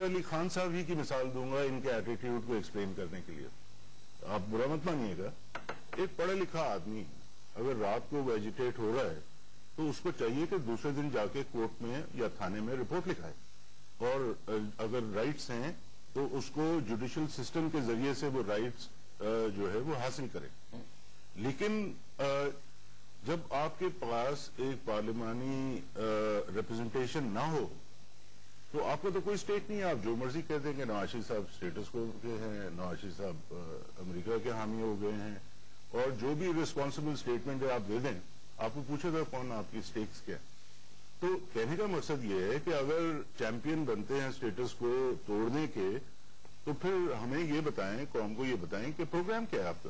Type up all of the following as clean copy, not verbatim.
علی خان صاحب ہی کی مثال دوں گا ان کے ایٹیٹیوڈ کو ایکسپلین کرنے کے لیے. آپ برا مت مانیے گا, ایک پڑھا لکھا آدمی اگر رات کو ویجیٹیٹ ہو رہا ہے تو اس کو چاہیے کہ دوسرے دن جا کے کورٹ میں یا تھانے میں رپورٹ لکھائے, اور اگر رائٹس ہیں تو اس کو جوڈیشل سسٹم کے ذریعے سے وہ رائٹس جو ہے وہ حاصل کرے. لیکن جب آپ کے پاس ایک پارلیمانی ریپرزنٹیشن نہ ہو تو آپ کو تو کوئی اسٹیٹ نہیں ہے, آپ جو مرضی کہہ دیں کہ نواز شریف صاحب اسٹیٹس کو کے ہیں, نواز شریف صاحب امریکہ کے حامی ہو گئے ہیں, اور جو بھی ریسپانسبل اسٹیٹمنٹ ہے آپ دے دیں. آپ کو پوچھے گا کون آپ کی اسٹیکس کیا. تو کہنے کا مقصد یہ ہے کہ اگر چیمپئن بنتے ہیں اسٹیٹس کو توڑنے کے تو پھر ہمیں یہ بتائیں, قوم کو یہ بتائیں کہ پروگرام کیا ہے آپ کا,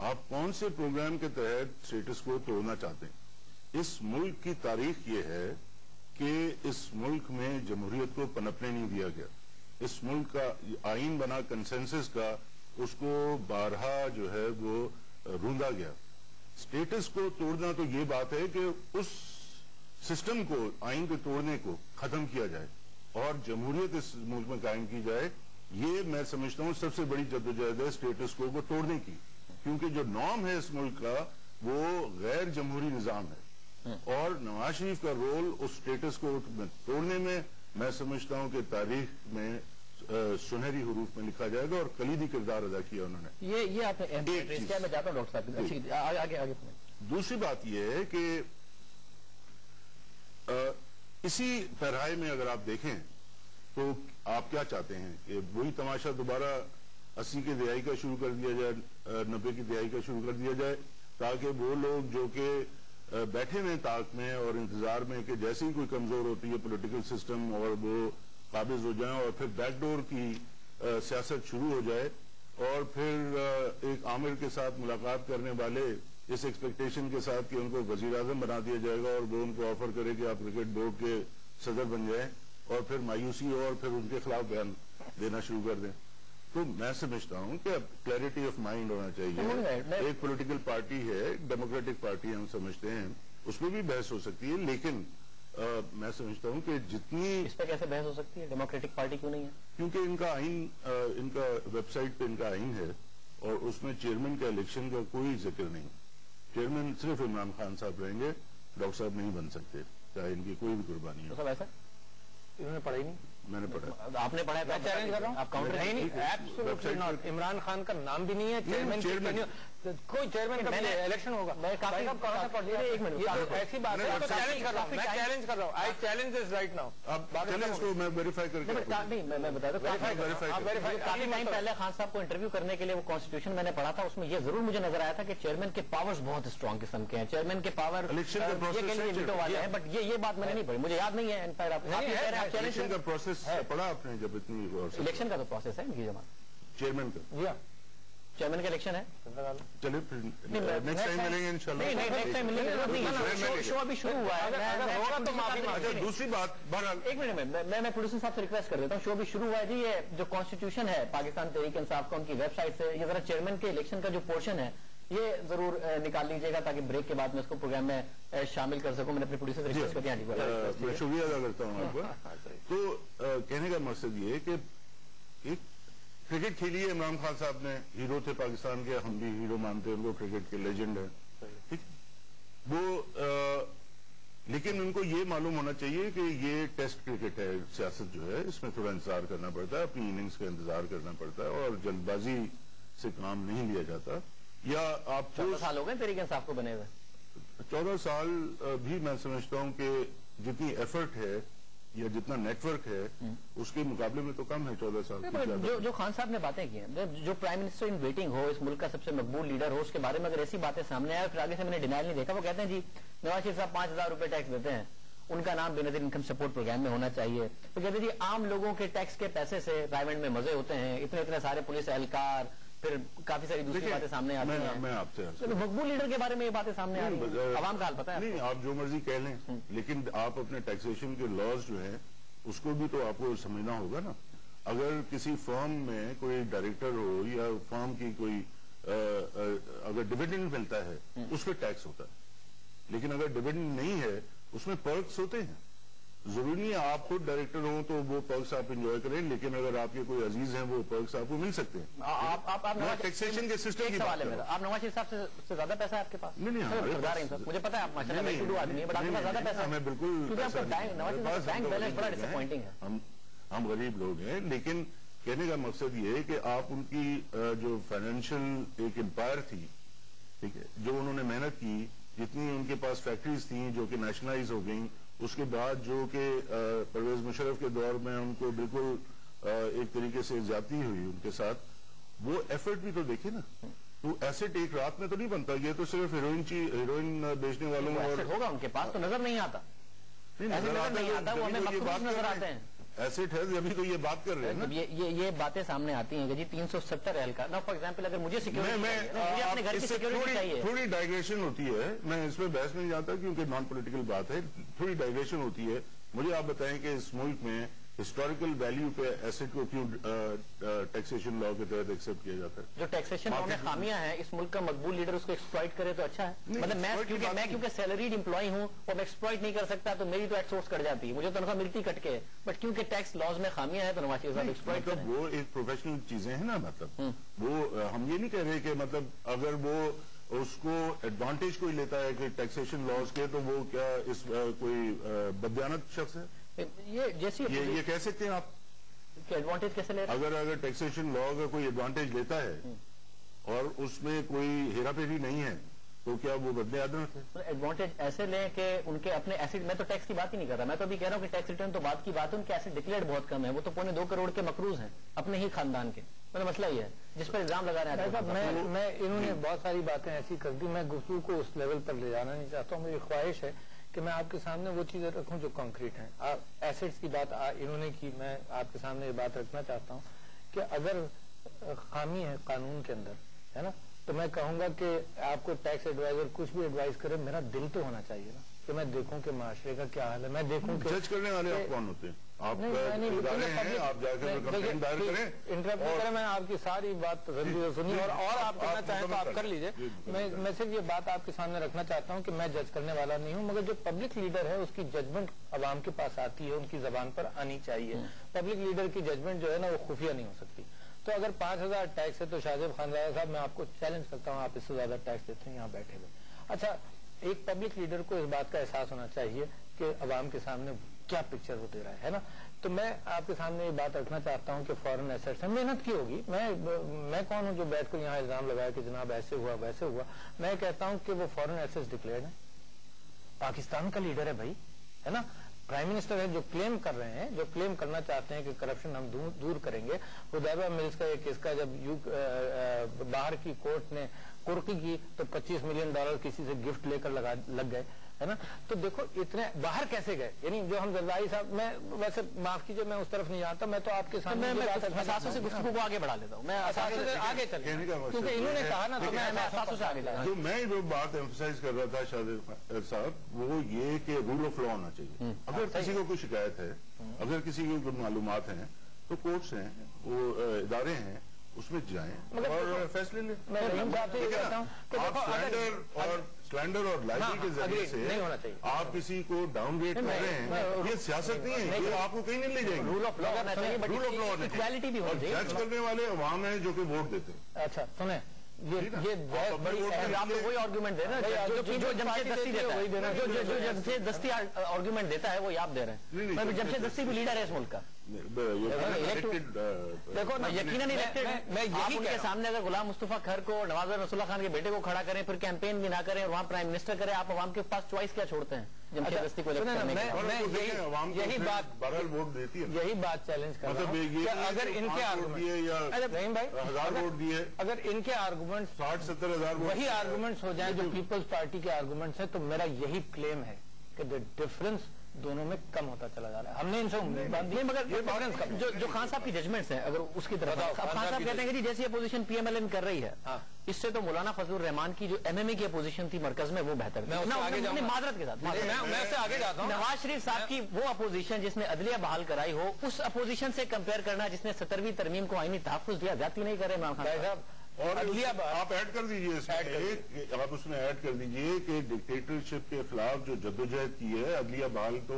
آپ کون سے پروگرام کے تحت اسٹیٹس کو توڑنا چاہتے ہیں. اس ملک کی تاریخ یہ ہے کہ اس ملک میں جمہوریت کو پنپنے نہیں دیا گیا. اس ملک کا آئین بنا کنسنسس کا, اس کو بارہا جو ہے وہ روندا گیا. اسٹیٹس کو توڑنا تو یہ بات ہے کہ اس سسٹم کو, آئین کو توڑنے کو ختم کیا جائے اور جمہوریت اس ملک میں قائم کی جائے. یہ میں سمجھتا ہوں سب سے بڑی جدوجہد ہے اسٹیٹس کو توڑنے کی, کیونکہ جو نارم ہے اس ملک کا وہ غیر جمہوری نظام ہے, اور نواز شریف کا رول اس اسٹیٹس کو توڑنے میں سمجھتا ہوں کہ تاریخ میں سنہری حروف میں لکھا جائے گا, اور کلیدی کردار ادا کیا انہوں نے. یہ آپ نے میں جاتا ہوں ڈاکٹر صاحب آگے. دوسری بات یہ ہے کہ اسی پیرائے میں اگر آپ دیکھیں تو آپ کیا چاہتے ہیں کہ وہی تماشا دوبارہ 80 کی دہائی کا شروع کر دیا جائے, 90 کی دہائی کا شروع کر دیا جائے, تاکہ وہ لوگ جو کہ بیٹھے ہوئے طاق میں اور انتظار میں کہ جیسے ہی کوئی کمزور ہوتی ہے پولیٹیکل سسٹم اور وہ قابض ہو جائیں, اور پھر بیک ڈور کی سیاست شروع ہو جائے, اور پھر ایک عامر کے ساتھ ملاقات کرنے والے اس ایکسپیکٹیشن کے ساتھ کہ ان کو وزیر اعظم بنا دیا جائے گا اور وہ ان کو آفر کرے کہ آپ کرکٹ بورڈ کے صدر بن جائیں, اور پھر مایوسی ہو اور پھر ان کے خلاف بیان دینا شروع کر دیں. تو میں سمجھتا ہوں کہ اب کلیئرٹی آف مائنڈ ہونا چاہیے. ایک پولیٹیکل پارٹی ہے, ڈیموکریٹک پارٹی ہم سمجھتے ہیں, اس میں بھی بحث ہو سکتی ہے, لیکن میں سمجھتا ہوں کہ جتنی اس پہ کیسے بحث ہو سکتی ہے, ڈیموکریٹک پارٹی کیوں نہیں ہے؟ کیونکہ ان کا آئین, ان کا ویب سائٹ پہ ان کا آئین ہے, اور اس میں چیئرمین کا الیکشن کا کوئی ذکر نہیں. چیئرمین صرف عمران خان صاحب رہیں گے, ڈاکٹر صاحب نہیں بن سکتے, چاہے ان کی کوئی بھی قربانی ہو. ایسا انہوں نے پڑھا ہی نہیں. میں نے پڑھا. آپ نے پڑھا ہے؟ میں چیلنج کر رہا ہوں. آپ کاؤنٹر نہیں, عمران خان کا نام بھی نہیں ہے, چیئرمین کوئی چیئرمین کا الیکشن ہوگا. ایک منٹ, ایسی بات ہے, میں چیلنج کر رہا ہوں. آئی challenge this right now. Challenge کو میں ویریفائی کر کے نہیں, میں بتا دوں, کافی ٹائم پہلے خان صاحب کو انٹرویو کرنے کے لیے وہ کانسٹیٹیوشن میں نے پڑھا تھا, اس میں یہ ضرور مجھے نظر آیا تھا کہ چیئرمین کے پاورز بہت اسٹرانگ قسم کے ہیں. چیئرمین کے پاور ویٹو والے ہیں, بٹ یہ بات میں نے نہیں پڑھی, مجھے یاد نہیں ہے. الیکشن کا پروسیس پڑھا آپ نے جب اتنی الیکشن کا تو پروسیس ہے ان کی جماعت, چیئرمین کا, جی ہاں چیئرمین کا الیکشن ہے. چلے پھر نیکسٹ ٹائم ملیں گے انشاءاللہ. نیکسٹ ٹائم ملیں گے, شو ابھی شروع ہوا ہے. دوسری بات, بہرحال ایک منٹ میں پروڈیوسر صاحب سے ریکویسٹ کر دیتا ہوں, شو ابھی شروع ہوا ہے جی. یہ جو کانسٹیٹیوشن ہے پاکستان تحریک انصاف کا, ان کی ویب سائٹ سے یہ ذرا چیئرمین کے الیکشن کا جو پورشن ہے یہ ضرور نکال لیجیے گا, تاکہ بریک کے بعد میں اس کو پروگرام میں شامل کر سکوں. میں نے اپنے پروڈیوسر سے ریکویسٹ کر دیا. میں شکریہ ادا کرتا ہوں آپ کا. تو کہنے کا مقصد یہ ہے کہ ایک کرکٹ کھیلی ہے عمران خان صاحب نے, ہیرو تھے پاکستان کے, ہم بھی ہیرو مانتے ہیں ان کو, کرکٹ کے لیجنڈ ہیں, ٹھیک. وہ لیکن ان کو یہ معلوم ہونا چاہیے کہ یہ ٹیسٹ کرکٹ ہے, سیاست جو ہے اس میں تھوڑا انتظار کرنا پڑتا ہے, اپنی اننگز کا انتظار کرنا پڑتا ہے, اور جلد بازی سے کام نہیں لیا جاتا. یا آپ 14 سال ہو گئے تحریک انصاف کو بنے ہوئے, 14 سال بھی میں سمجھتا ہوں کہ جتنی ایفرٹ ہے یا جتنا نیٹ ورک ہے اس کے مقابلے میں تو کم ہے 14 سال. جو خان صاحب نے باتیں کی ہیں, جو پرائم منسٹر ان ویٹنگ ہو, اس ملک کا سب سے مقبول لیڈر ہو, اس کے بارے میں اگر ایسی باتیں سامنے آئے, پھر آگے سے میں نے ڈینائل نہیں دیکھا. وہ کہتے ہیں جی نواز شریف صاحب 5,000 روپے ٹیکس دیتے ہیں, ان کا نام بے نظیر انکم سپورٹ پروگرام میں ہونا چاہیے. تو کہتے ہیں جی عام لوگوں کے ٹیکس کے پیسے سے رائمنڈ میں مزے ہوتے ہیں, اتنے سارے پولیس اہلکار, پھر کافی ساری دوسری باتیں سامنے آتی ہیں. میں آپ سے مقبول لیڈر کے بارے میں یہ باتیں سامنے آ رہی ہیں, عوام کا حال پتہ ہے نہیں, آپ جو مرضی کہہ لیں, لیکن آپ اپنے ٹیکسیشن کے لاز جو ہیں اس کو بھی تو آپ کو سمجھنا ہوگا نا. اگر کسی فرم میں کوئی ڈائریکٹر ہو یا فرم کی کوئی اگر ڈویڈنڈ ملتا ہے اس پہ ٹیکس ہوتا ہے, لیکن اگر ڈویڈنڈ نہیں ہے اس میں پرکس ہوتے ہیں. ضروری نہیں ہے آپ خود ڈائریکٹر ہوں تو وہ پرکس آپ انجوائے کریں، لیکن اگر آپ کے کوئی عزیز ہیں وہ پرکس آپ کو مل سکتے ہیں۔ ٹیکسیشن کے سسٹم کی بات کر رہا ہوں۔ آپ نواز شریف صاحب سے زیادہ پیسہ ہے آپ کے پاس؟ نہیں، مجھے پتا ہے آپ ماشاء اللہ ٹو ڈو آدمی ہیں، بٹ آپ کے پاس زیادہ پیسہ ہے؟ ہمیں بالکل کیونکہ آپ کا بینک بیلنس بڑا ڈس اپوائنٹنگ ہے۔ ہم غریب لوگ ہیں، لیکن کہنے کا مقصد یہ ہے کہ آپ ان کی جو فائنینشیل ایک امپائر تھی، ٹھیک ہے، جو انہوں نے محنت کی، جتنی ان کے پاس فیکٹریز تھیں جو کہ نیشنلائز ہو گئیں، اس کے بعد جو کہ پرویز مشرف کے دور میں ان کو بالکل ایک طریقے سے زیادتی ہوئی ان کے ساتھ، وہ ایفرٹ بھی تو دیکھیں نا۔ تو ایسٹ ایک رات میں تو نہیں بنتا، یہ تو صرف ہیروئن بیچنے والوں اور ہوگا ان کے پاس تو نظر نہیں آتا، وہ ہمیں مخصوص نظر آتے ہیں۔ ایسٹ ہے، ابھی تو یہ بات کر رہے ہیں نا، یہ باتیں سامنے آتی ہیں کہ جی 370 اہلکار نا، فار ایگزامپل اگر مجھے اپنے گھر کی سیکورٹی چاہیے، تھوڑی ڈائگریشن ہوتی ہے، میں اس میں بحث میں نہیں جاتا کیونکہ نان پولیٹیکل بات ہے، تھوڑی ڈائگریشن ہوتی ہے۔ مجھے آپ بتائیں کہ اس ملک میں ہسٹوریکل ویلیو پہ ایسٹ کو کیوں ٹیکسیشن لا کے تحت ایکسپٹ کیا جاتا ہے؟ جو ٹیکسیشن لا میں خامیاں ہیں، اس ملک کا مقبول لیڈر اس کو ایکسپلائٹ کرے تو اچھا ہے۔ مطلب میں کیونکہ سیلریڈ امپلائی ہوں اور میں ایکسپلائٹ نہیں کر سکتا تو میری تو ایٹ سورس کٹ جاتی ہے، مجھے تنخواہ ملتی کٹ کے، بٹ کیونکہ ٹیکس لاز میں خامیاں ہیں تو نواز شریف صاحب ایکسپلائٹ کریں۔ مطلب وہ ایک پروفیشنل چیزیں ہیں نا، مطلب وہ ہم یہ نہیں کہہ رہے کہ مطلب اگر وہ اس کو ایڈوانٹیج کوئی لیتا ہے کہ ٹیکسیشن لاز کے تو وہ کیا اس کوئی بددیانت شخص ہے؟ یہ کہہ سکتے ہیں آپ کہ ایڈوانٹیج کیسے لے رہے ہیں؟ اگر ٹیکسیشن لا کا کوئی ایڈوانٹیج لیتا ہے اور اس میں کوئی ہیرا پھیری نہیں ہے تو کیا وہ بدلے عدالت ہے؟ ایڈوانٹیج ایسے لیں کہ ان کے اپنے ایسٹ، میں تو ٹیکس کی بات ہی نہیں کر رہا، میں تو ابھی کہہ رہا ہوں کہ ٹیکس ریٹرن تو بات کی بات ہے، ان کے ایسٹ ڈکلیئرڈ بہت کم ہے، وہ تو 2.25 کروڑ کے مقروض ہیں اپنے ہی خاندان کے۔ میرا مسئلہ یہ ہے جس پر الزام لگا رہے ہیں۔ میں انہوں نے بہت ساری باتیں ایسی کر دی، میں گفتگو کو اس لیول پر لے جانا نہیں چاہتا ہوں، میری خواہش ہے کہ میں آپ کے سامنے وہ چیزیں رکھوں جو کانکریٹ ہیں۔ ایسٹس کی بات انہوں نے کی، میں آپ کے سامنے یہ بات رکھنا چاہتا ہوں کہ اگر خامی ہے قانون کے اندر، ہے نا، تو میں کہوں گا کہ آپ کو ٹیکس ایڈوائزر کچھ بھی ایڈوائز کرے، میرا دل تو ہونا چاہیے نا کہ میں دیکھوں کہ معاشرے کا کیا حال ہے، میں دیکھوں کہ جج کرنے والے آپ کون ہوتے ہیں؟ آپ ادارے ہیں، آپ جا کر کمپلین دائر کریں۔ انٹرپٹ کریں، میں آپ کی ساری بات سنی اور آپ کرنا چاہیں تو آپ کر لیجئے۔ میں صرف یہ بات آپ کے سامنے رکھنا چاہتا ہوں کہ میں جج کرنے والا نہیں ہوں، مگر جو پبلک لیڈر ہے اس کی ججمنٹ عوام کے پاس آتی ہے، ان کی زبان پر آنی چاہیے۔ پبلک لیڈر کی ججمنٹ جو ہے نا وہ خفیہ نہیں ہو سکتی۔ تو اگر 5000 ٹیکس ہے تو شاہزیب خان راجہ صاحب میں آپ کو چیلنج کرتا ہوں، آپ اس سے زیادہ ٹیکس دیتے ہیں یہاں بیٹھے ہوئے۔ اچھا، ایک پبلک لیڈر کو اس بات کا احساس ہونا چاہیے کہ عوام کے سامنے کیا پکچر وہ دے رہا ہے نا۔ تو میں آپ کے سامنے یہ بات رکھنا چاہتا ہوں کہ فورن ایسٹس ہیں، محنت کی ہوگی، میں کون ہوں جو بیٹھ کر یہاں الزام لگایا کہ جناب ایسے ہوا ویسے ہوا۔ میں کہتا ہوں کہ وہ فورن ایسٹس ڈکلیئرڈ ہیں، پاکستان کا لیڈر ہے بھائی، ہے نا، پرائم منسٹر ہے، جو کلیم کر رہے ہیں، جو کلیم کرنا چاہتے ہیں کہ کرپشن ہم دور کریں گے۔ حدیبیہ ملز کا ایک کیس کا جب باہر کی کورٹ نے قرقی کی تو $25 ملین کسی سے گفٹ لے کر لگ گئے، ہے نا۔ تو دیکھو اتنے باہر کیسے گئے، یعنی جو ہم زرداری صاحب، میں ویسے معاف کیجیے میں اس طرف نہیں جاتا، میں تو آپ کے سامنے اثاثوں سے گفتگو کو آگے بڑھا لیتا ہوں، میں آگے چلے کیونکہ انہوں نے کہا نا، تو میں اثاثوں سے آگے جا رہا ہوں۔ جو بات ایمفسائز کر رہا تھا شاہزیب صاحب، وہ یہ کہ رول آف لا ہونا چاہیے۔ اگر کسی کو کوئی شکایت ہے، اگر کسی کو کوئی معلومات ہیں تو کورٹس ہیں، وہ ادارے ہیں، اس میں جائیں اور فیصلے لیں۔ اور سلینڈر اور لائبل کے ذریعے سے آپ کسی کو ڈاؤن گریڈ کر رہے ہیں، یہ سیاست نہیں ہے، یہ آپ کو کہیں نہیں لے جائیں گے۔ رول آف لا ہونا چاہیے، رول آف لا ہونا چاہیے، اور جج کرنے والے عوام ہیں جو کہ ووٹ دیتے ہیں۔ اچھا سنیں، آپ وہی آرگومنٹ دے رہے ہیں جو جمشید دستی دیتا ہے، جو جمشید دستی آرگومنٹ دیتا ہے وہی آپ دے رہے ہیں۔ جمشید دستی بھی لیڈر ہے اس ملک کا، دیکھو یقیناً آپ ان کے سامنے اگر غلام مصطفیٰ کھر کو، نواز رسول اللہ خان کے بیٹے کو کھڑا کریں، پھر کیمپین بھی نہ کریں اور وہاں پرائم منسٹر کریں، آپ عوام کے پاس چوائس کیا چھوڑتے ہیں جمشید دستی کو؟ یہی بات چیلنج کر رہا ہوں کہ اگر ان کے آرگومنٹ 60-70 ہزار وہی آرگومنٹس ہو جائیں جو پیپلز پارٹی کے آرگومنٹس ہیں، تو میرا یہی کلیم ہے کہ ڈفرنس دونوں میں کم ہوتا چلا جا رہا ہے۔ ہم نے ان سے امید باندھی، مگر جو خان صاحب کی ججمنٹس ہیں اگر اس کی طرف خان صاحب کہتے ہیں کہ جی جیسی opposition P M L N کر رہی ہے، اس سے تو مولانا فضل الرحمان کی جو ایم ایم اے کی اپوزیشن تھی مرکز میں وہ بہتر تھی۔ معذرت کے ساتھ میں سے آگے جاتا ہوں، نواز شریف صاحب کی وہ اپوزیشن جس نے عدلیہ بحال کرائی ہو، اس اپوزیشن سے کمپیئر کرنا جس نے 17ویں ترمیم کو آئینی تحفظ دیا، زیادتی نہیں کرے عمران خان صاحب۔ اور آپ ایڈ کر دیجئے اس میں، آپ اس میں ایڈ کر دیجئے کہ ڈکٹیٹرشپ کے خلاف جو جدوجہد کی ہے، عدلیہ بحال تو